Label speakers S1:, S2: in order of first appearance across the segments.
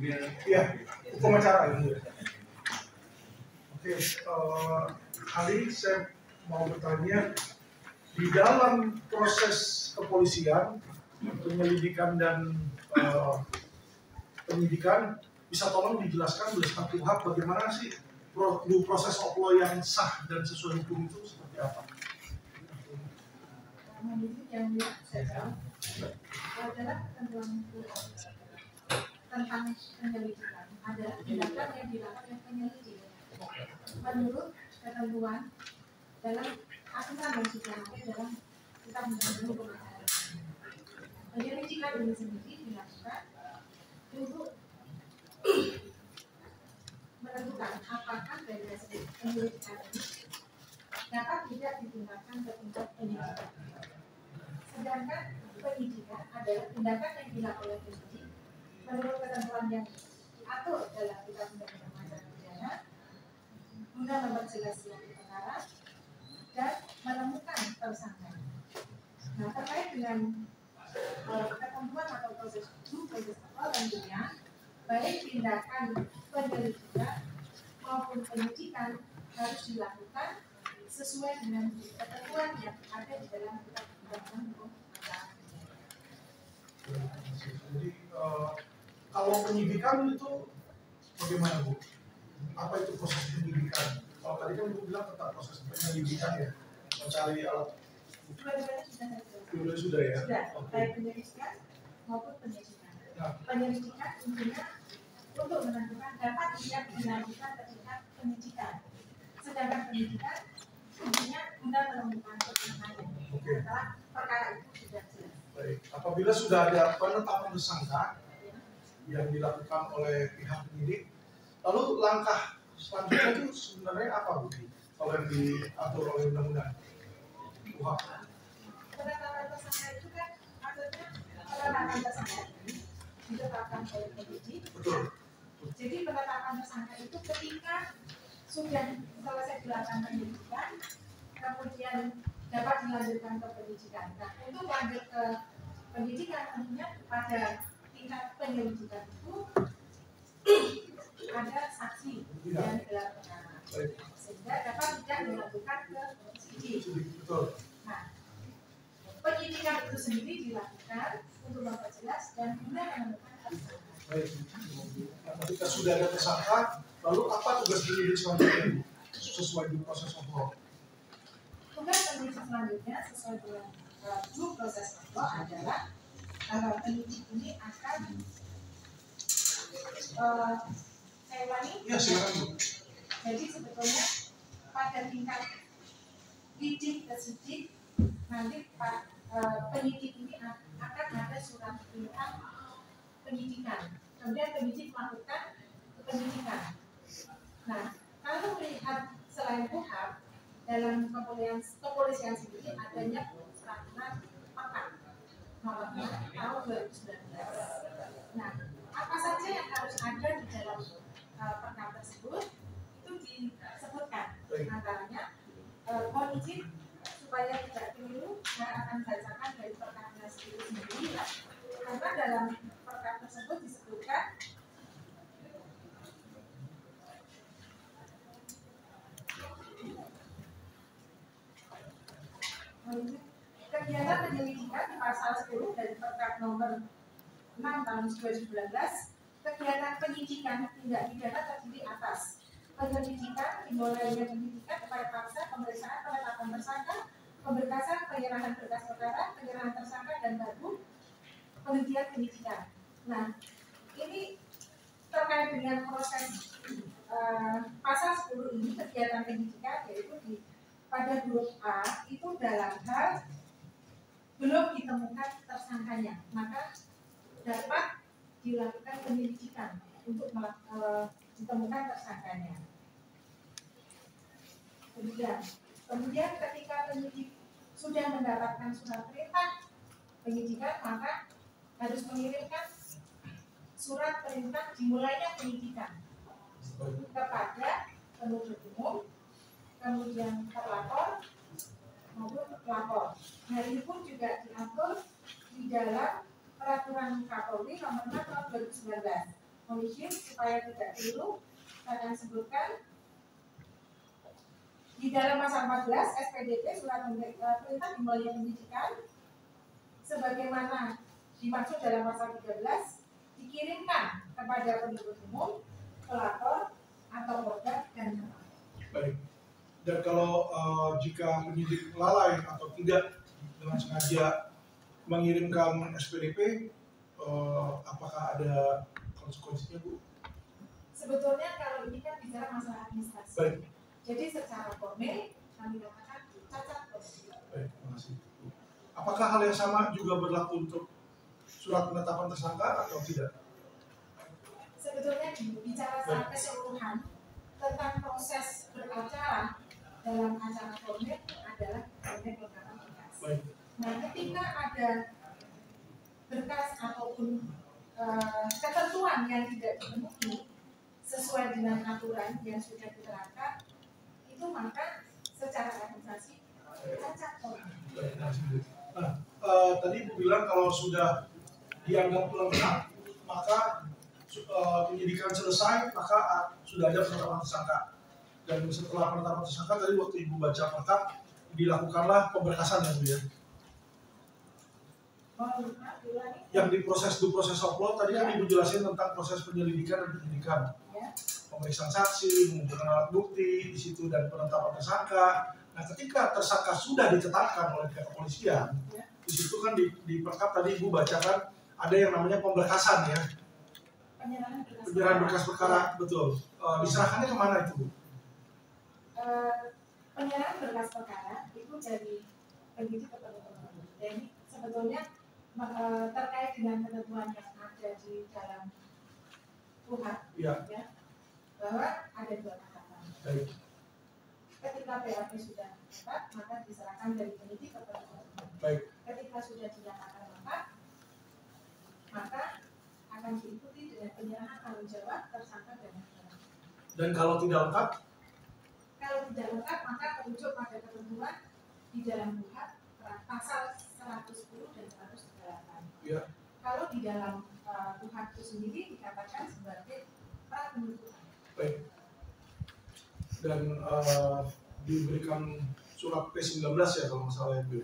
S1: Iya, hukum acara ini. Oke, kali saya mau bertanya, di dalam proses kepolisian, penyelidikan dan penyidikan, bisa tolong dijelaskan berdasarkan KUHP bagaimana sih proses of law yang sah dan sesuai hukum itu seperti apa?
S2: Yang saya tahu adalah ketentuan tentang penyelidikan adalah tindakan yang dilakukan oleh penyelidik menurut ketentuan dalam aturan yang sudah ada dalam kitab undang-undang hukum acara. Penyelidikan ini sendiri dilakukan untuk menentukan apakah dari hasil penyelidikan ini dapat tidak ditingkatkan ke tingkat penyidikan. Sedangkan penyidikan adalah tindakan yang dilakukan oleh penyidik menurut ketentuan yang diatur dalam kitab undang-undang acara pidana guna memperjelas suatu perkara dan menemukan tersangka. Nah, terkait dengan ketentuan atau proses apa tentunya baik tindakan penyelidikan maupun penyidikan harus dilakukan sesuai dengan ketentuan yang ada di dalam kitab undang-undang hukum acara.
S1: Jadi kalau penyidikan itu bagaimana, Bu? Apa itu proses penyidikan? Kalau tadi kan Bu bilang tentang proses penyelidikan ya, mencari alat. Sudah ya.
S2: Sudah, baik penyelidikan maupun penyidikan.
S1: Nah,
S2: penyelidikan intinya untuk menentukan dapat tidak dilanjutkan ke tingkat penyidikan. Sedangkan penyidikan intinya guna menemukan tersangka. Setelah perkara itu sudah jelas.
S1: Baik. Apabila sudah ada penetapan tersangka yang dilakukan oleh pihak penyidik, lalu langkah selanjutnya itu sebenarnya apa, Bu? Kalau yang diatur oleh undang-undang KUHP?
S2: Penetapan tersangka itu kan maksudnya penetapan tersangka ini ditetapkan oleh penyidik.
S1: Betul.
S2: Jadi penetapan tersangka itu ketika sudah selesai dilakukan penyidikan, kemudian dapat dilanjutkan ke penyidikan. Nah, untuk lanjut ke penyidikan tentunya pada tingkat penyelidikan itu ada saksi dan gelar perkara, sehingga dapat tidak dilakukan ke sidik. Nah, penyidikan itu sendiri dilakukan untuk memperjelas dan guna menemukan tersangka.
S1: Baik. Nah, ketika sudah ada tersangka, lalu apa tugas penyidik selanjutnya sesuai dengan proses of law?
S2: Tugas penyidik selanjutnya sesuai dengan due process of law adalah penyidik ini akan saya ulangi.
S1: Ya, silakan, Bu.
S2: Jadi sebetulnya pada tingkat lidik ke sidik nanti penyidik ini akan ada surat perintah penyidikan. Kemudian penyidik melakukan penyidikan. Nah, kalau melihat selain KUHP dalam kepolisian sendiri adanya peraturan pekan nomor 6 tahun 2019. Nah, apa saja yang harus ada di dalam perkap tersebut itu disebutkan, antaranya mohon izin supaya tidak keliru saya akan bacakan dari perkapnya sendiri ya, karena dalam perkap tersebut disebutkan kegiatan penyelidikan di pasal 10 dari perkap nomor 6 tahun 2019. Kegiatan penyidikan tindak pidana terdiri atas penyelidikan, dimulainya penyidikan, upaya paksa, pemeriksaan, penetapan tersangka, pemberkasan, penyerahan berkas perkara, penyerahan tersangka dan baru penghentian penyidikan. Nah, ini terkait dengan proses pasal 10 ini kegiatan penyidikan yaitu pada huruf A itu dalam hal belum ditemukan tersangkanya, maka dapat dilakukan penyelidikan untuk ditemukan tersangkanya. Kemudian ketika penyidik sudah mendapatkan surat perintah penyidikan, maka harus mengirimkan surat perintah dimulainya penyidikan kepada penuntut umum, kemudian terlapor maupun pelapor. Hal ini pun juga diatur di dalam Peraturan Kapolri Nomor 6 Tahun 2019 mohon izin supaya tidak dulu saya akan sebutkan di dalam pasal 14 SPDP surat perintah dimulai pendidikan sebagaimana dimaksud dalam pasal 13 dikirimkan kepada penuntut umum, pelapor atau korban dan termohon.
S1: Baik. Dan kalau jika penyidik lalai atau tidak dengan sengaja mengirimkan SPDP, apakah ada konsekuensinya, Bu?
S2: Sebetulnya kalau ini kan bicara masalah administrasi.
S1: Baik.
S2: Jadi secara formil kami katakan cacat prosedur.
S1: Baik, terima kasih. Apakah hal yang sama juga berlaku untuk surat penetapan tersangka atau tidak?
S2: Sebetulnya bicara secara keseluruhan tentang proses beracara dalam acara formil adalah formil kelengkapan berkas.
S1: Baik.
S2: Nah, ketika ada berkas ataupun ketentuan yang tidak dipenuhi sesuai dengan aturan yang sudah diterapkan, itu maka secara administrasi cacat formil.
S1: Nah, tadi Ibu bilang kalau sudah dianggap lengkap, maka penyidikan selesai, maka sudah ada penetapan tersangka. Dan setelah penetapan tersangka, tadi waktu Ibu baca lengkap, dilakukanlah pemberkasan ya Bu ya. Yang di proses of law tadi kan Ibu jelasin tentang proses penyelidikan dan penyidikan, pemeriksaan saksi, mengumpulkan alat bukti di situ dan penetapan tersangka. Nah, ketika tersangka sudah ditetapkan oleh pihak kepolisian, di situ kan di perkap tadi Ibu bacakan ada yang namanya pemberkasan ya. Penyerahan berkas perkara, betul. Diserahkannya kemana itu, Bu?
S2: Penyerahan berkas perkara itu dari penyidik ke penuntut umum. Jadi sebetulnya terkait dengan ketentuan yang ada di dalam KUHP, ya, bahwa ada dua tahapan. Ketika BAP sudah lengkap, maka diserahkan dari penyidik ke penuntut umum. Ketika sudah dinyatakan lengkap, maka akan diikuti dengan penyerahan tanggung jawab tersangka dan termohon.
S1: Dan kalau tidak lengkap?
S2: Kalau tidak lengkap, maka merujuk pada ketentuan di dalam KUHP pasal 110 dan 138.
S1: Ya.
S2: Kalau di dalam KUHP itu sendiri dikatakan sebagai prapenuntutan.
S1: Baik. Dan diberikan surat P19 ya kalau masalah itu.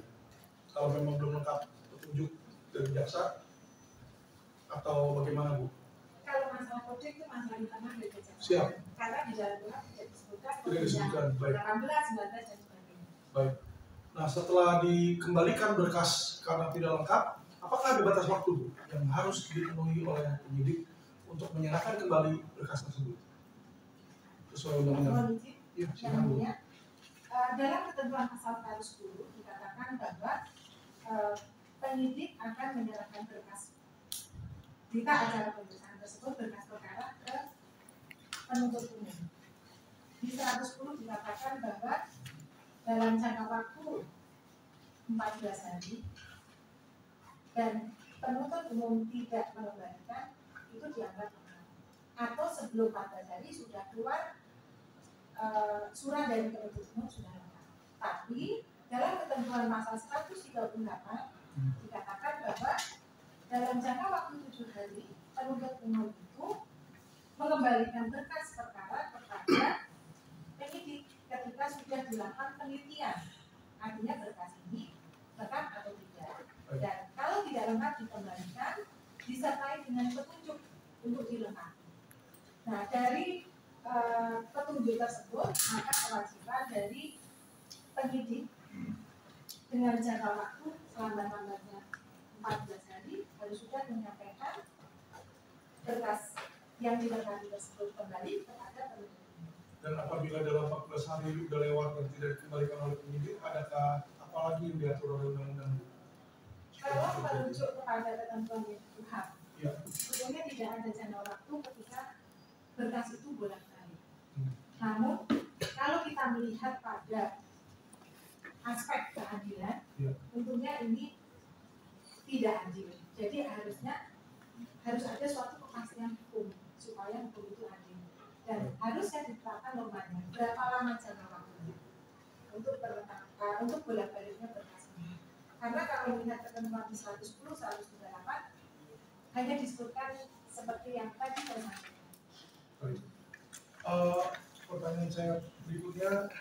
S1: Kalau memang belum lengkap petunjuk dari jaksa atau bagaimana, Bu?
S2: Kalau masalah kode itu masalah internal dari kejaksaan.
S1: Siap.
S2: Karena di dalam KUHP tidak disebutkan.
S1: Tidak disebutkan. Baik.
S2: 18, 19 dan sebagainya.
S1: Baik. Nah, setelah dikembalikan berkas karena tidak lengkap, apakah ada batas waktu, Bu, yang harus dipenuhi oleh penyidik untuk menyerahkan kembali berkas tersebut sesuai undang-undang?
S2: Iya, silakan, Bu. Dalam ketentuan pasal 110 dikatakan bahwa penyidik akan menyerahkan berkas berita acara pemeriksaan tersebut, berkas perkara ke penuntut umum. Di 110 dikatakan bahwa dalam jangka waktu 14 hari dan penuntut umum tidak mengembalikan, itu dianggap lengkap. Atau sebelum 14 hari sudah keluar surat dari penuntut umum sudah lengkap. Tapi dalam ketentuan pasal 138 dikatakan bahwa dalam jangka waktu 7 hari penuntut umum itu mengembalikan berkas perkara kepada penyidik ketika sudah dilakukan penelitian, artinya berkas ini lengkap atau tidak. Dan kalau tidak lengkap dikembalikan disertai dengan petunjuk untuk dilengkapi. Nah, dari petunjuk tersebut maka kewajiban dari penyidik dengan jangka waktu selambat-lambatnya 14 hari harus sudah menyampaikan berkas yang dilengkapi tersebut kembali kepada penuntut.
S1: Dan apabila dalam 14 hari sudah lewat dan tidak dikembalikan oleh penyidik, adakah apa lagi yang diatur oleh undang-undang?
S2: Kalau merujuk kepada ketentuan yang KUHP,
S1: ya,
S2: sebetulnya tidak ada jangka waktu ketika berkas itu bolak-balik. Namun kalau kita melihat pada aspek keadilan, tentunya ini tidak adil. Jadi harus ada suatu kepastian hukum supaya hukum itu adil. Dan harusnya ditetapkan normanya berapa lama jangka waktunya untuk bolak-baliknya berkas ini. Karena kalau melihat ketentuan di 110, 138 hanya disebutkan seperti yang tadi saya sampaikan.
S1: Baik. Pertanyaan saya berikutnya,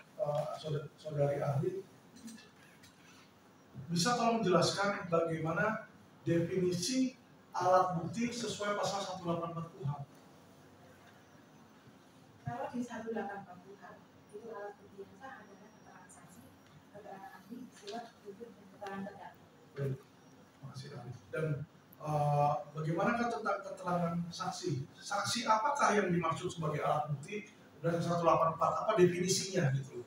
S1: saudari ahli, bisa tolong menjelaskan bagaimana definisi alat bukti sesuai pasal 184 KUHP?
S2: Kalau di 184 KUHP itu alat bukti yang sah adalah keterangan saksi, keterangan ahli, surat, duduk, dan keterangan terdakwa.
S1: Baik, terima kasih ahli. Dan bagaimana tentang keterangan saksi? Saksi apakah yang dimaksud sebagai alat bukti dan 184 apa definisinya gitu?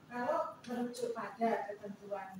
S2: Kalau merujuk pada ketentuan